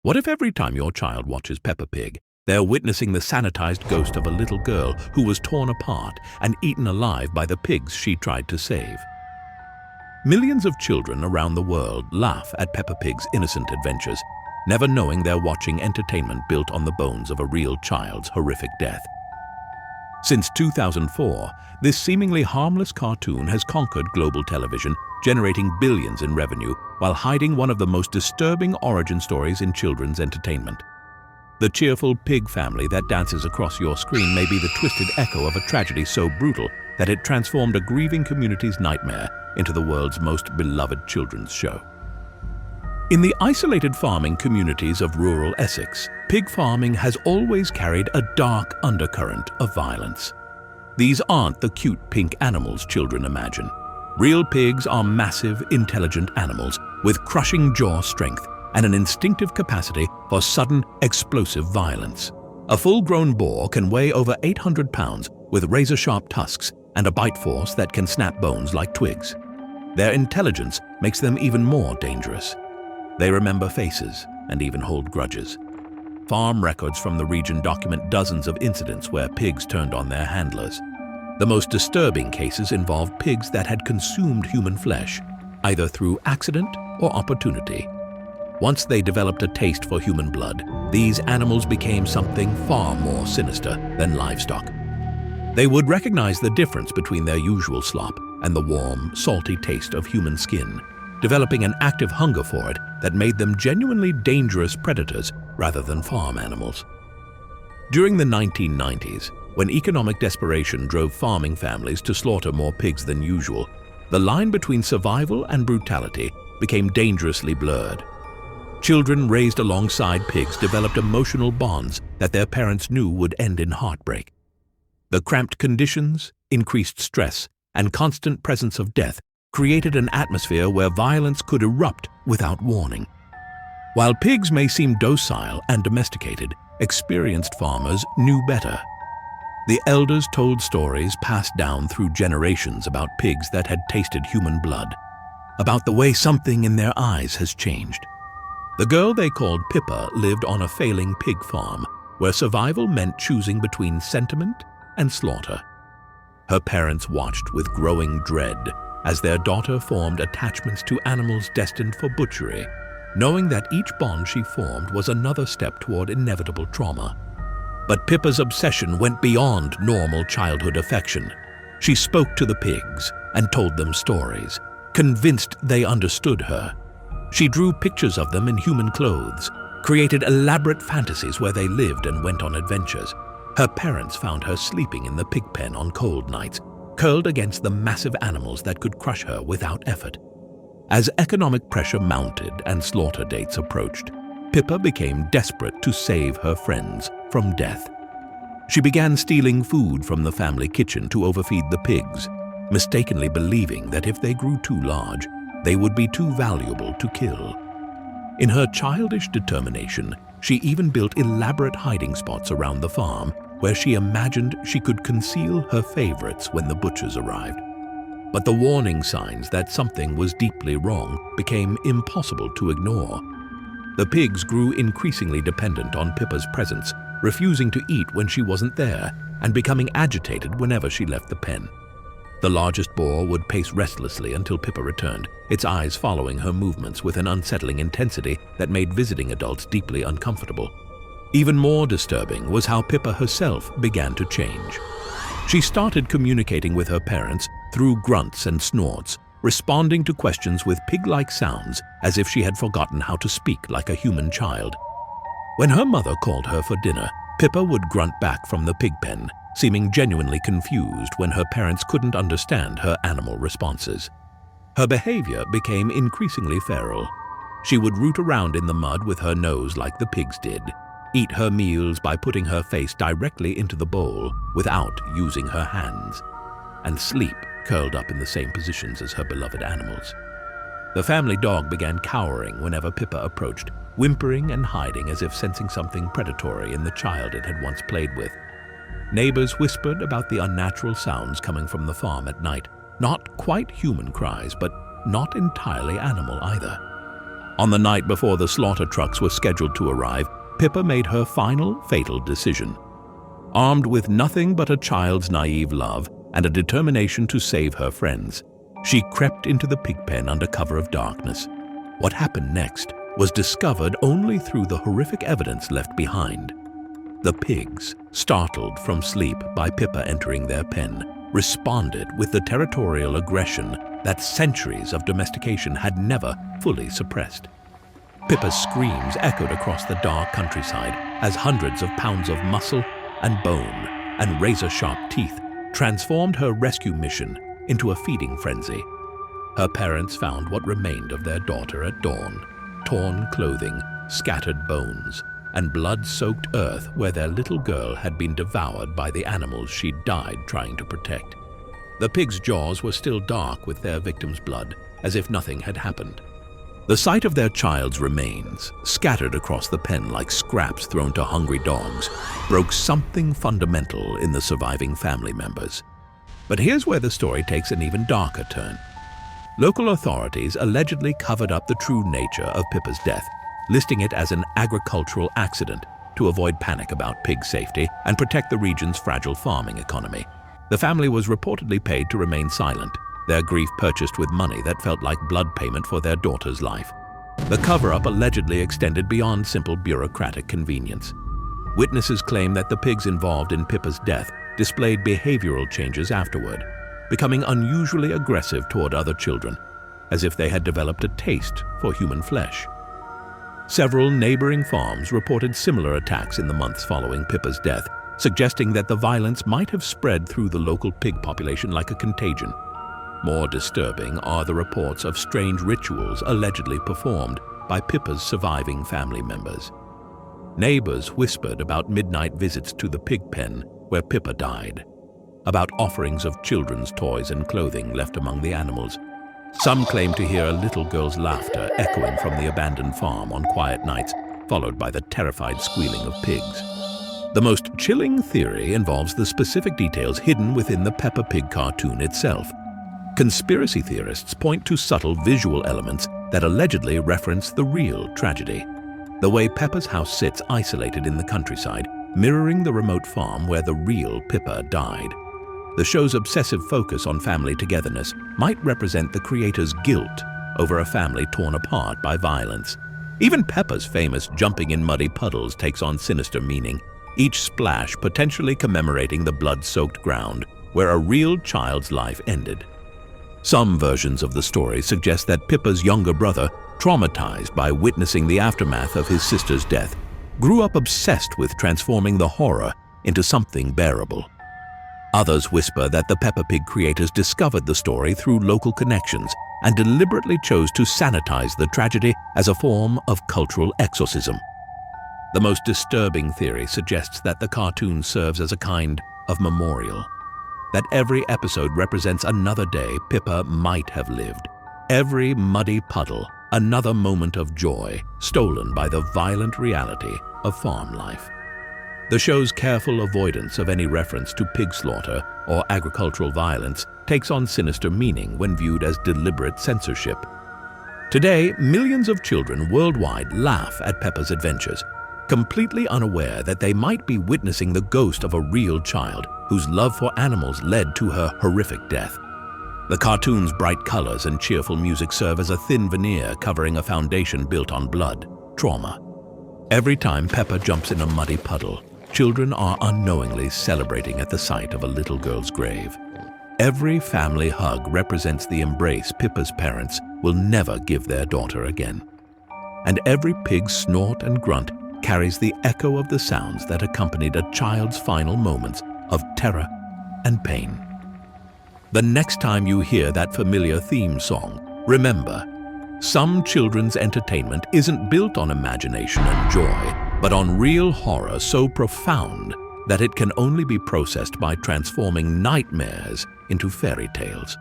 What if every time your child watches Peppa Pig, they're witnessing the sanitized ghost of a little girl who was torn apart and eaten alive by the pigs she tried to save? Millions of children around the world laugh at Peppa Pig's innocent adventures, never knowing they're watching entertainment built on the bones of a real child's horrific death. Since 2004, this seemingly harmless cartoon has conquered global television, generating billions in revenue while hiding one of the most disturbing origin stories in children's entertainment. The cheerful pig family that dances across your screen may be the twisted echo of a tragedy so brutal that it transformed a grieving community's nightmare into the world's most beloved children's show. In the isolated farming communities of rural Essex, pig farming has always carried a dark undercurrent of violence. These aren't the cute pink animals children imagine. Real pigs are massive, intelligent animals with crushing jaw strength and an instinctive capacity for sudden, explosive violence. A full-grown boar can weigh over 800 pounds with razor-sharp tusks and a bite force that can snap bones like twigs. Their intelligence makes them even more dangerous. They remember faces and even hold grudges. Farm records from the region document dozens of incidents where pigs turned on their handlers. The most disturbing cases involved pigs that had consumed human flesh, either through accident or opportunity. Once they developed a taste for human blood, these animals became something far more sinister than livestock. They would recognize the difference between their usual slop and the warm, salty taste of human skin, developing an active hunger for it that made them genuinely dangerous predators rather than farm animals. During the 1990s, when economic desperation drove farming families to slaughter more pigs than usual, the line between survival and brutality became dangerously blurred. Children raised alongside pigs developed emotional bonds that their parents knew would end in heartbreak. The cramped conditions, increased stress, and constant presence of death created an atmosphere where violence could erupt without warning. While pigs may seem docile and domesticated, experienced farmers knew better. The elders told stories passed down through generations about pigs that had tasted human blood, about the way something in their eyes has changed. The girl they called Pippa lived on a failing pig farm, where survival meant choosing between sentiment and slaughter. Her parents watched with growing dread as their daughter formed attachments to animals destined for butchery, knowing that each bond she formed was another step toward inevitable trauma. But Pippa's obsession went beyond normal childhood affection. She spoke to the pigs and told them stories, convinced they understood her. She drew pictures of them in human clothes, created elaborate fantasies where they lived and went on adventures. Her parents found her sleeping in the pig pen on cold nights, curled against the massive animals that could crush her without effort. As economic pressure mounted and slaughter dates approached, Pippa became desperate to save her friends from death. She began stealing food from the family kitchen to overfeed the pigs, mistakenly believing that if they grew too large, they would be too valuable to kill. In her childish determination, she even built elaborate hiding spots around the farm where she imagined she could conceal her favorites when the butchers arrived. But the warning signs that something was deeply wrong became impossible to ignore. The pigs grew increasingly dependent on Pippa's presence, refusing to eat when she wasn't there and becoming agitated whenever she left the pen. The largest boar would pace restlessly until Pippa returned, its eyes following her movements with an unsettling intensity that made visiting adults deeply uncomfortable. Even more disturbing was how Pippa herself began to change. She started communicating with her parents through grunts and snorts, responding to questions with pig-like sounds as if she had forgotten how to speak like a human child. When her mother called her for dinner, Pippa would grunt back from the pig pen, seeming genuinely confused when her parents couldn't understand her animal responses. Her behavior became increasingly feral. She would root around in the mud with her nose like the pigs did, eat her meals by putting her face directly into the bowl without using her hands, and sleep curled up in the same positions as her beloved animals. The family dog began cowering whenever Pippa approached, whimpering and hiding as if sensing something predatory in the child it had once played with. Neighbors whispered about the unnatural sounds coming from the farm at night, not quite human cries, but not entirely animal either. On the night before the slaughter trucks were scheduled to arrive, Pippa made her final, fatal decision. Armed with nothing but a child's naive love and a determination to save her friends, she crept into the pig pen under cover of darkness. What happened next was discovered only through the horrific evidence left behind. The pigs, startled from sleep by Pippa entering their pen, responded with the territorial aggression that centuries of domestication had never fully suppressed. Pippa's screams echoed across the dark countryside as hundreds of pounds of muscle and bone and razor-sharp teeth transformed her rescue mission into a feeding frenzy. Her parents found what remained of their daughter at dawn: torn clothing, scattered bones, and blood-soaked earth where their little girl had been devoured by the animals she'd died trying to protect. The pigs' jaws were still dark with their victim's blood, as if nothing had happened. The sight of their child's remains, scattered across the pen like scraps thrown to hungry dogs, broke something fundamental in the surviving family members. But here's where the story takes an even darker turn. Local authorities allegedly covered up the true nature of Pippa's death, listing it as an agricultural accident to avoid panic about pig safety and protect the region's fragile farming economy. The family was reportedly paid to remain silent, their grief purchased with money that felt like blood payment for their daughter's life. The cover-up allegedly extended beyond simple bureaucratic convenience. Witnesses claim that the pigs involved in Pippa's death displayed behavioral changes afterward, becoming unusually aggressive toward other children, as if they had developed a taste for human flesh. Several neighboring farms reported similar attacks in the months following Pippa's death, suggesting that the violence might have spread through the local pig population like a contagion. More disturbing are the reports of strange rituals allegedly performed by Pippa's surviving family members. Neighbors whispered about midnight visits to the pig pen where Pippa died, about offerings of children's toys and clothing left among the animals. Some claim to hear a little girl's laughter echoing from the abandoned farm on quiet nights, followed by the terrified squealing of pigs. The most chilling theory involves the specific details hidden within the Peppa Pig cartoon itself. Conspiracy theorists point to subtle visual elements that allegedly reference the real tragedy. The way Peppa's house sits isolated in the countryside, mirroring the remote farm where the real Pippa died. The show's obsessive focus on family togetherness might represent the creator's guilt over a family torn apart by violence. Even Peppa's famous jumping in muddy puddles takes on sinister meaning, each splash potentially commemorating the blood-soaked ground where a real child's life ended. Some versions of the story suggest that Pippa's younger brother, traumatized by witnessing the aftermath of his sister's death, grew up obsessed with transforming the horror into something bearable. Others whisper that the Peppa Pig creators discovered the story through local connections and deliberately chose to sanitize the tragedy as a form of cultural exorcism. The most disturbing theory suggests that the cartoon serves as a kind of memorial, that every episode represents another day Pippa might have lived, every muddy puddle another moment of joy stolen by the violent reality of farm life. The show's careful avoidance of any reference to pig slaughter or agricultural violence takes on sinister meaning when viewed as deliberate censorship. Today, millions of children worldwide laugh at Peppa's adventures, completely unaware that they might be witnessing the ghost of a real child whose love for animals led to her horrific death. The cartoon's bright colors and cheerful music serve as a thin veneer covering a foundation built on blood, trauma. Every time Peppa jumps in a muddy puddle, children are unknowingly celebrating at the sight of a little girl's grave. Every family hug represents the embrace Pippa's parents will never give their daughter again. And every pig's snort and grunt carries the echo of the sounds that accompanied a child's final moments of terror and pain. The next time you hear that familiar theme song, remember, some children's entertainment isn't built on imagination and joy, but on real horror so profound that it can only be processed by transforming nightmares into fairy tales.